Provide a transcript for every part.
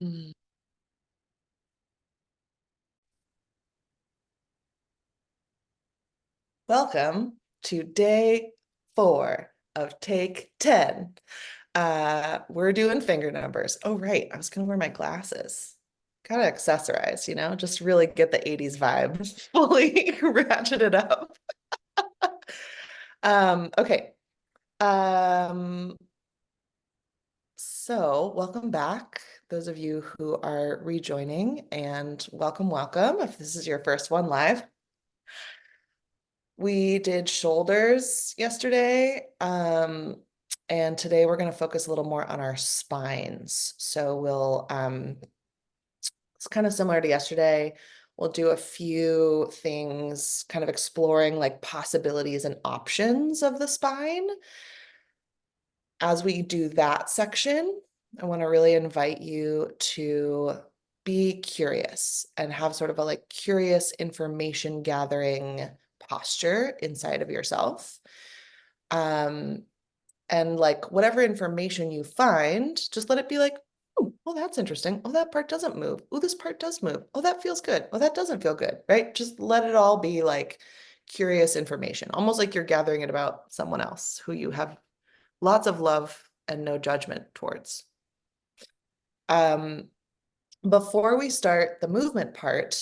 Mm. Welcome to day 4 of take 10. We're doing finger numbers. Oh, right. I was gonna wear my glasses. Gotta accessorize, just really get the 80s vibe, fully ratchet it up. Okay. Um, so welcome back, those of you who are rejoining, and welcome if this is your first one live. We did shoulders yesterday, and today we're going to focus a little more on our spines. So it's kind of similar to yesterday. We'll do a few things, kind of exploring like possibilities and options of the spine. As we do that section, I want to really invite you to be curious and have sort of a like curious information gathering posture inside of yourself. Um, and like whatever information you find, just let it be like, oh, well, that's interesting. Oh, that part doesn't move. Oh, this part does move. Oh, that feels good. Oh, that doesn't feel good, right? Just let it all be like curious information, almost like you're gathering it about someone else who you have lots of love and no judgment towards. Um, Before we start the movement part,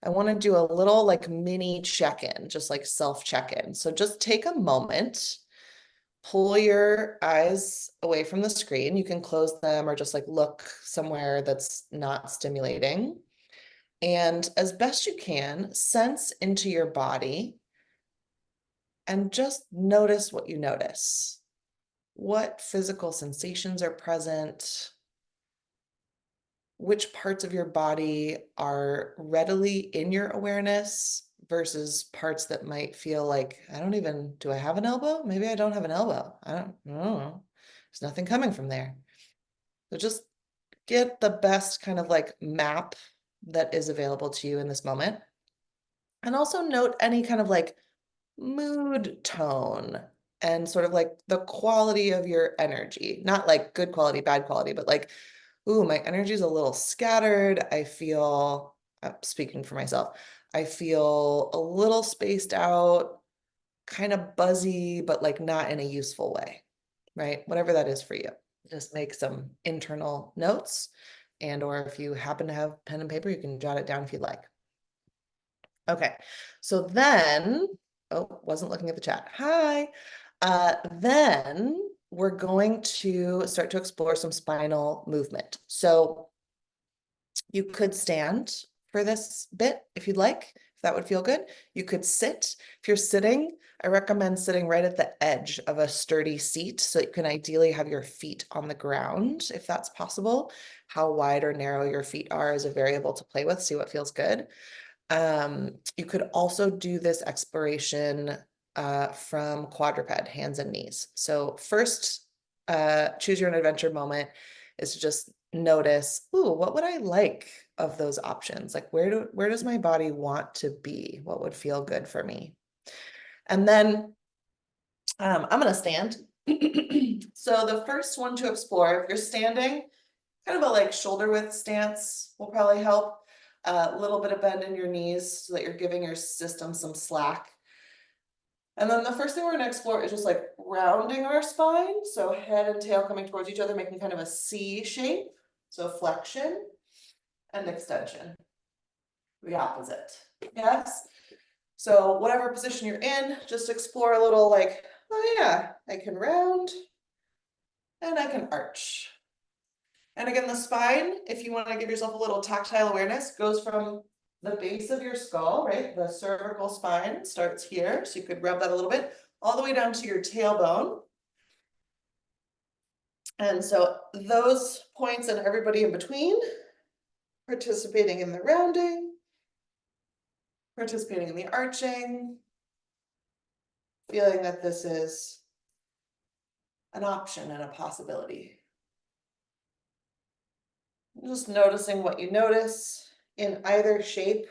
I want to do a little like mini check-in, just like self check-in. So just take a moment, pull your eyes away from the screen. You can close them or just like look somewhere that's not stimulating. And as best you can, sense into your body and just notice what you notice. What physical sensations are present? Which parts of your body are readily in your awareness versus parts that might feel like, do I have an elbow? Maybe I don't have an elbow. I don't know. There's nothing coming from there. So just get the best kind of like map that is available to you in this moment. And also note any kind of like mood tone and sort of like the quality of your energy. Not like good quality, bad quality, but like, ooh, my energy is a little scattered. I feel, speaking for myself, I feel a little spaced out, kind of buzzy, but like not in a useful way, right? Whatever that is for you. Just make some internal notes, and or if you happen to have pen and paper, you can jot it down if you'd like. Okay, so then, oh, wasn't looking at the chat. Hi. Then we're going to start to explore some spinal movement. So you could stand for this bit if you'd like, if that would feel good. You could sit. If you're sitting, I recommend sitting right at the edge of a sturdy seat so you can ideally have your feet on the ground if that's possible. How wide or narrow your feet are is a variable to play with, see what feels good. You could also do this exploration from quadruped, hands and knees. So first, choose your own adventure moment is to just notice, ooh, what would I like of those options? Like where does my body want to be? What would feel good for me? And then I'm gonna stand. So the first one to explore, if you're standing, kind of a like shoulder width stance will probably help. A little bit of bend in your knees so that you're giving your system some slack. And then the first thing we're going to explore is just like rounding our spine. So head and tail coming towards each other, making kind of a C shape. So flexion and extension. The opposite. Yes. So whatever position you're in, just explore a little like, oh yeah, I can round and I can arch. And again, the spine, if you want to give yourself a little tactile awareness, goes from the base of your skull, right? The cervical spine starts here. So you could rub that a little bit, all the way down to your tailbone. And so those points and everybody in between, participating in the rounding, participating in the arching, feeling that this is an option and a possibility. Just noticing what you notice in either shape.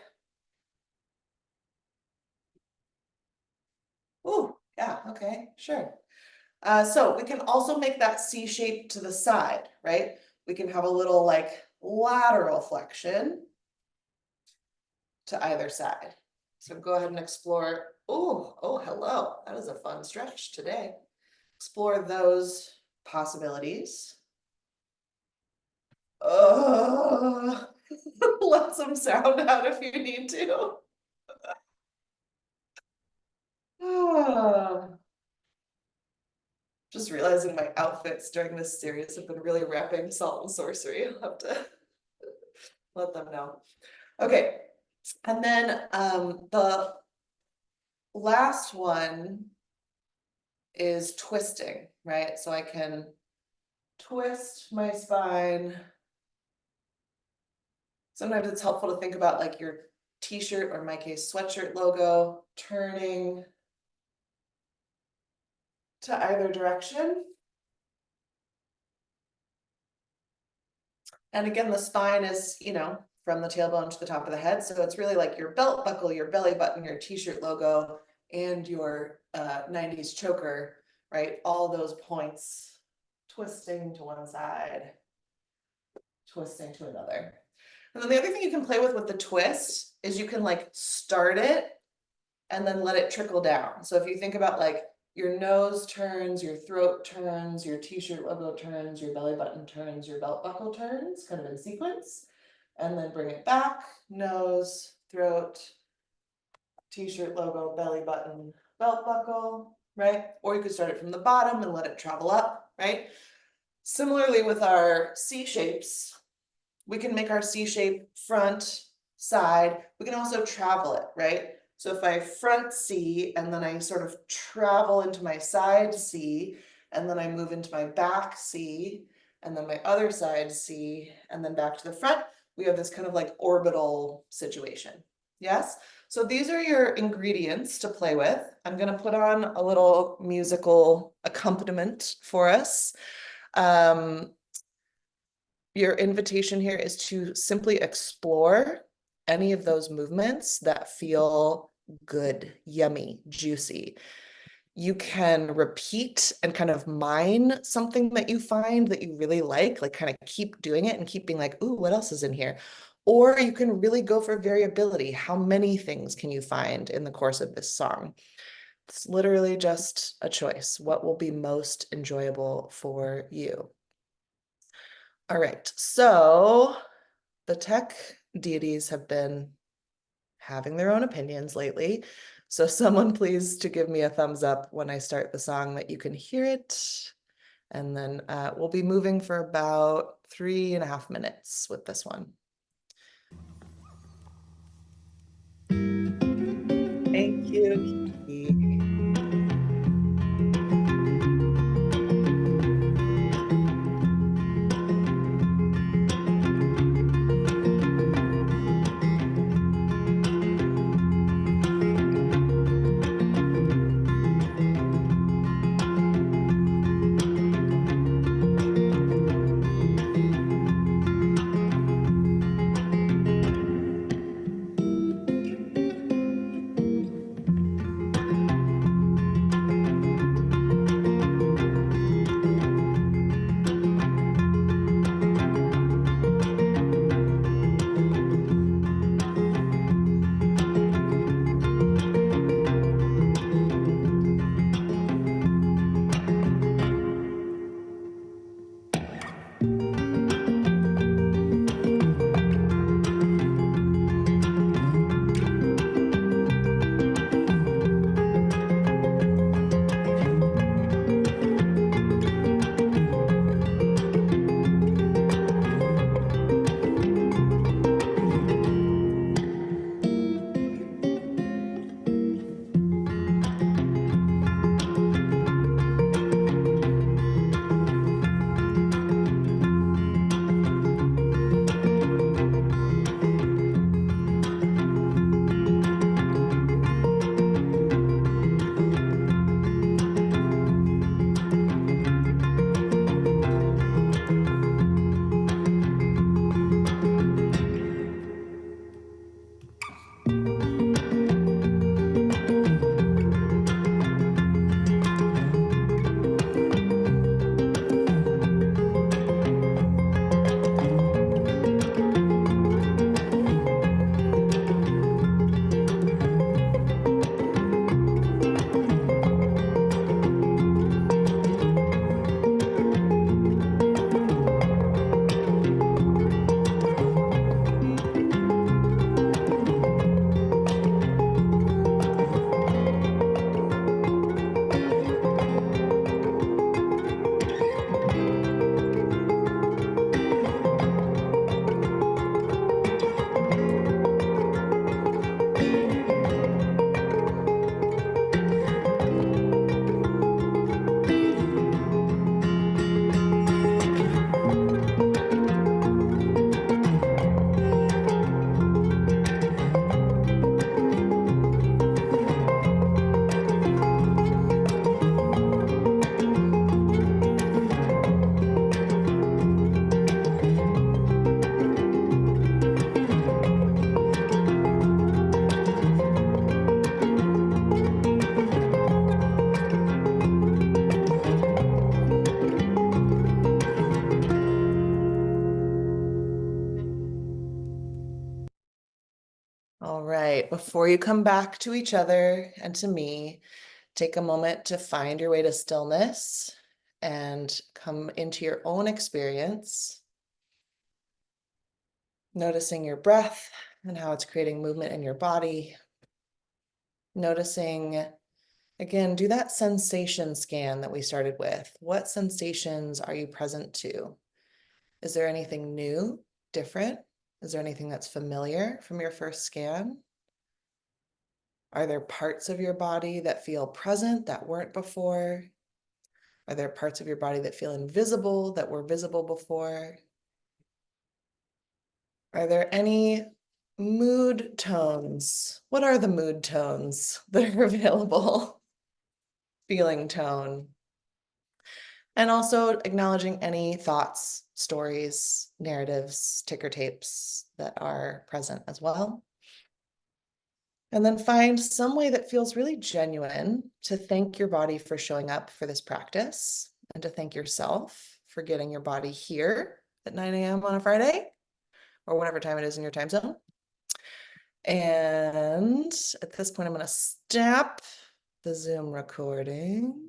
Oh, yeah, okay, sure. So we can also make that C shape to the side, right? We can have a little like lateral flexion to either side. So go ahead and explore. Oh, hello. That is a fun stretch today. Explore those possibilities. Let some sound out if you need to. Just realizing my outfits during this series have been really repping salt and sorcery. I'll have to let them know. Okay, and then the last one is twisting, right? So I can twist my spine. Sometimes it's helpful to think about like your t-shirt, or in my case, sweatshirt logo, turning to either direction. And again, the spine is, from the tailbone to the top of the head. So it's really like your belt buckle, your belly button, your t-shirt logo, and your 90s choker, right? All those points twisting to one side, twisting to another. And then the other thing you can play with the twist is you can like start it and then let it trickle down. So if you think about like your nose turns, your throat turns, your t-shirt logo turns, your belly button turns, your belt buckle turns, kind of in sequence, and then bring it back, nose, throat, t-shirt logo, belly button, belt buckle, right? Or you could start it from the bottom and let it travel up, right? Similarly with our C shapes, we can make our C shape front, side. We can also travel it, right? So if I front C and then I sort of travel into my side C, and then I move into my back C, and then my other side C, and then back to the front, we have this kind of like orbital situation. Yes? So these are your ingredients to play with. I'm going to put on a little musical accompaniment for us. Your invitation here is to simply explore any of those movements that feel good, yummy, juicy. You can repeat and kind of mine something that you find that you really like kind of keep doing it and keep being like, ooh, what else is in here? Or you can really go for variability. How many things can you find in the course of this song? It's literally just a choice. What will be most enjoyable for you? All right, so the tech deities have been having their own opinions lately. So someone please to give me a thumbs up when I start the song that you can hear it. And then we'll be moving for about 3.5 minutes with this one. Thank you, Kiki. right, before you come back to each other and to me, take a moment to find your way to stillness and come into your own experience, noticing your breath and how it's creating movement in your body. Noticing, again, do that sensation scan that we started with. What sensations are you present to? Is there anything new, different? Is there anything that's familiar from your first scan? Are there parts of your body that feel present that weren't before? Are there parts of your body that feel invisible that were visible before? Are there any mood tones? What are the mood tones that are available? Feeling tone. And also acknowledging any thoughts, stories, narratives, ticker tapes that are present as well. And then find some way that feels really genuine to thank your body for showing up for this practice and to thank yourself for getting your body here at 9 a.m. on a Friday or whatever time it is in your time zone. And at this point, I'm going to stop the Zoom recording.